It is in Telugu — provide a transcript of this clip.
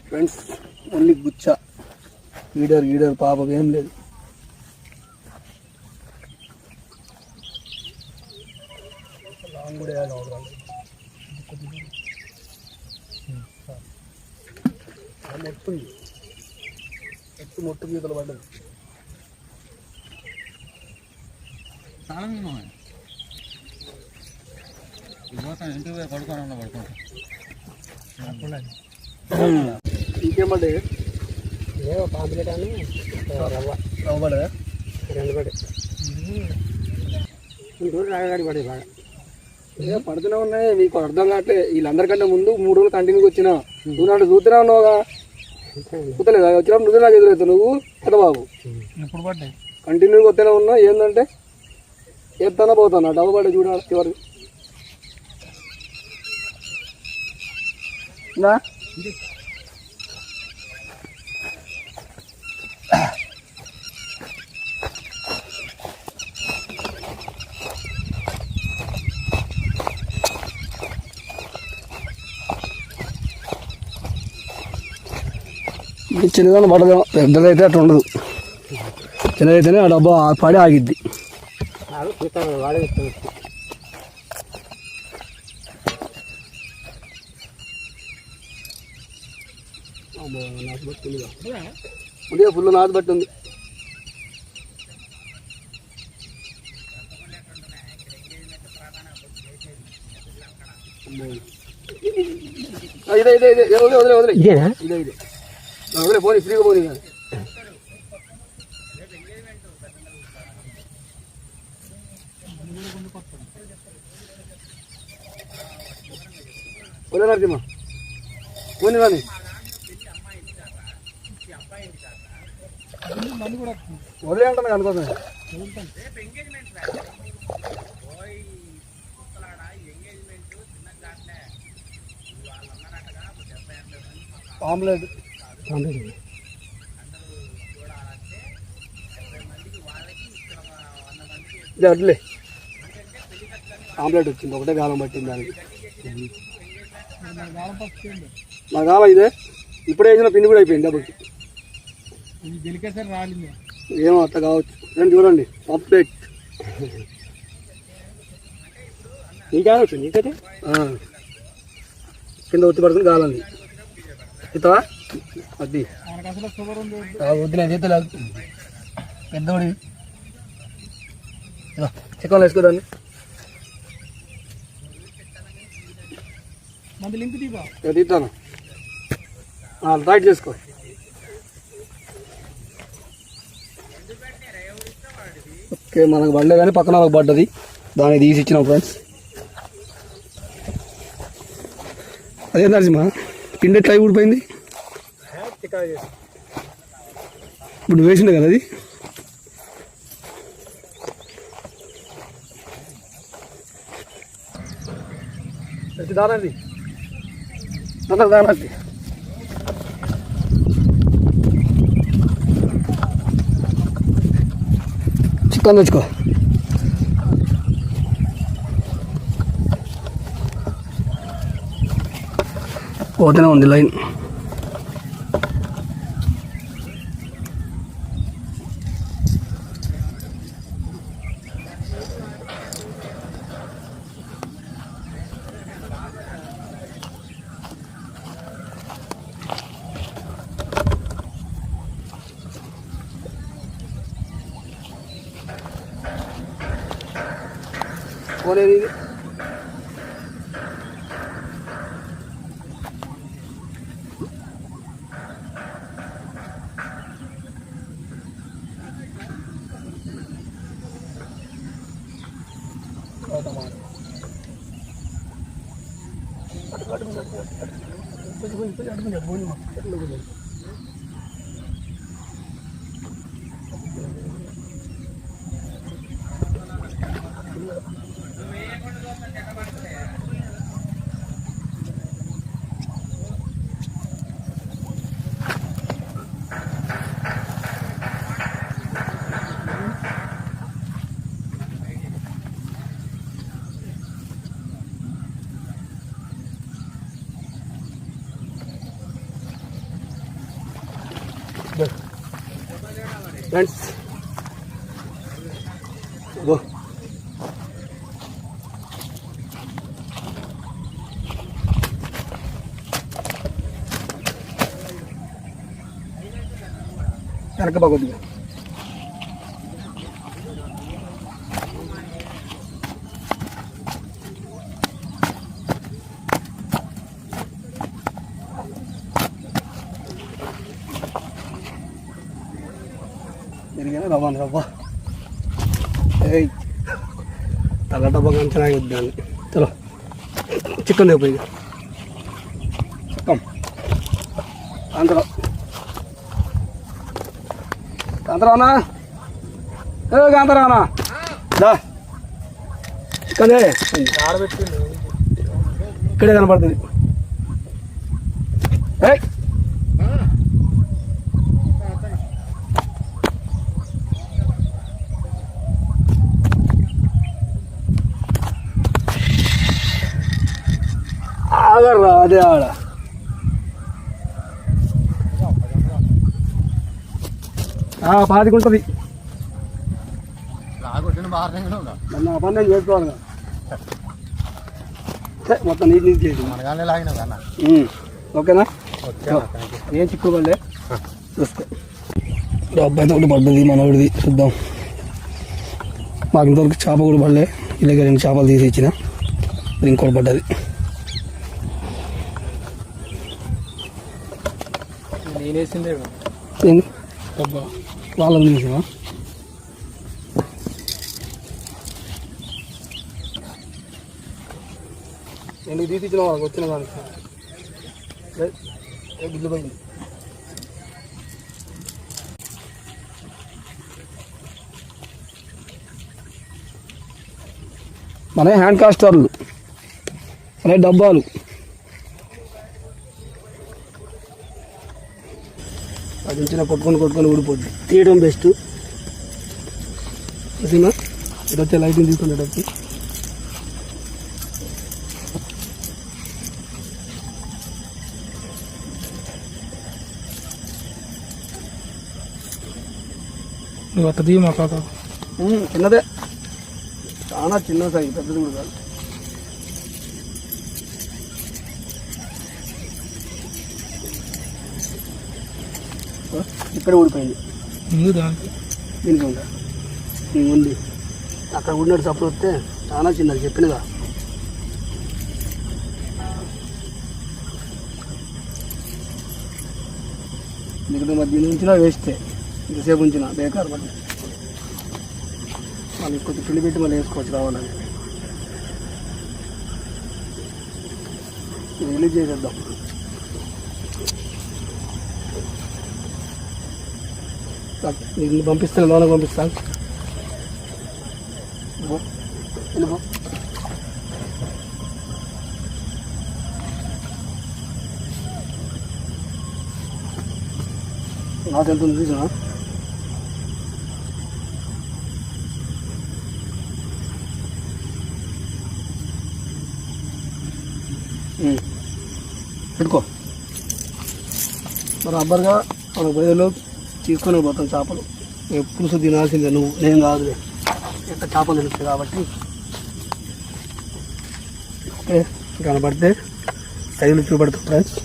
ఫ్రెండ్స్ ఓన్లీ గుచ్చ ఈడర్ పాపం ఏం లేదు. మొట్టు గీతలు పడ్డది. ఇంకేం పడ్డాయి? పాంప్లెట్ అని రవ్వ పడదా? 2 పడ్డాయి. రాగగాడి పడే బాగా పడుతూనే ఉన్నాయి. నీకు అర్థం కావట్లేదు. వీళ్ళందరికంటే ముందు 3 రోజులు కంటిన్యూగా వచ్చినా నువ్వు నాడు చూస్తూనే ఉన్నావుగా. చూస్తలేదు వచ్చినప్పుడు నువ్వు నాకు ఎదురవుతావు. నువ్వు కదా బాబు ఇప్పుడు పడ్డాయి కంటిన్యూగా వస్తూనే ఉన్నావు. ఏంటంటే ఎత్తానా పోతాను డబ్బు పడే చూడాలి చివరికి. చిన్నదాన్ని పడదు, పెద్దదైతే అట్లా ఉండదు. చిన్నదైతేనే ఆ డబ్బా పడి ఆగిద్ది. ఉదయం ఫుల్ నాటు బట్టి ఉంది. ఇదే ఇదే ఇదే వదిలే వదిలే వదిలే ఇదేనా? ఇదే ఇదే వదిలే పోనీ ఫ్రీగా పోనీ కానీ. వదిలే నరసింహ పోనీ కానీ వదిలే అంటున్నా అనుకోసం. ఆమ్లెట్ ఇది అడ్లే ఆమ్లెట్ వచ్చింది. ఒకటే గాలం పట్టింది దానికి. నా గాలం ఇదే ఇప్పుడే వేసిన పిండి కూడా అయిపోయింది డబ్బుకి. ఏమో అట్లా కావచ్చు. రండి చూడండి పాంప్లెట్ నీకే వచ్చింది. నీకైతే కింద ఒత్తి పడుతుంది గాలంది. ఇస్తావా అది వద్దులే చేతలేదు పెద్దోడి చికెన్ వేసుకోదాన్ని. తీస్తాను టైట్ చేసుకో. ఓకే మనకు పడలే కానీ పక్కన వాళ్ళకి పడ్డది. దాన్ని తీసి ఇచ్చినాం ఫ్రెండ్స్. అదే నరసింహ పిండి ఎట్లా ఊడిపోయింది? ఇప్పుడు వేసిండే కదా అది. దానండి దానండి చికెన్ తెచ్చుకో. పోతూనే ఉంది లైన్. పోలేదు ఇది. ఫ్రెండ్స్ గో వెనక బాగొద్దుగా తిరిగిన రవ్వ ఏయ్ తల డబ్బా కంచెనా వద్దాన్ని చలో చికెన్ లేకపోయి చిక్కం కాంతరానా కాంతరానా దా చికెన్ ఆడబెట్టింది ఇక్కడే కనపడుతుంది ఏయ్ ఆగర్రా అదే ఆడ పాతికుంటుంది నన్ను ఆ పని నేను చేసుకోవాలి మొత్తం నీట్ నీట్ చేసి ఓకేనా ఏం చిక్కుడు పడలే చూసుకో డబ్బా అయితే ఒకటి పడ్డది మనోడిది చూద్దాం మాకు ఇంతవరకు చేప కూడా పడలే ఇలాగ 2 చేపలు తీసి ఇచ్చిన ఇంకోటి పడ్డది నేనేసిందే వాళ్ళని తీసావా ఎందుకు తీసి ఇచ్చిన వాళ్ళకి వచ్చిన దానికి గిల్లు పోయింది మన హ్యాండ్ కాస్టర్లు మన డబ్బాలు అది చిన్న కొట్టుకొని ఊడిపోద్ది తీయడం బెస్ట్ చూసినా ఇటు వచ్చే లైటింగ్ తీసుకునేటప్పుడు నువ్వు అట్ట దిగు మా కాక చిన్నదే చాలా చిన్న సైజు పెద్దది కూడా కాదు ఇక్కడ ఊడిపోయింది ముందు దానికి దీనికి ఉందా ఉంది అక్కడ ఉన్నట్టు సపోర్ట్ వస్తే చాలా చిన్నది చెప్పినగా మిగతా మధ్య ఉంచినా వేస్తే ఇంతసేపు ఉంచిన బేకారు మళ్ళీ మళ్ళీ కొంచెం పిల్లి పెట్టి మళ్ళీ వేసుకోవచ్చు కావాలని రిలీజ్ చేసేద్దాం నీకు పంపిస్తాను లోనకి పంపిస్తాను వెళ్ళిపో నాకు ఎంత ఉంది చూసినా పెట్టుకో మరి రబ్బర్గా మన బయలు తీసుకొని పోతాం చేపలు పులుసు తినాల్సిందే నువ్వు నేను కాదులే ఎంత చేపలు తెలుస్తుంది కాబట్టి ఓకే కనబడితే సైజులు చూపెడతాం ఫ్రెండ్స్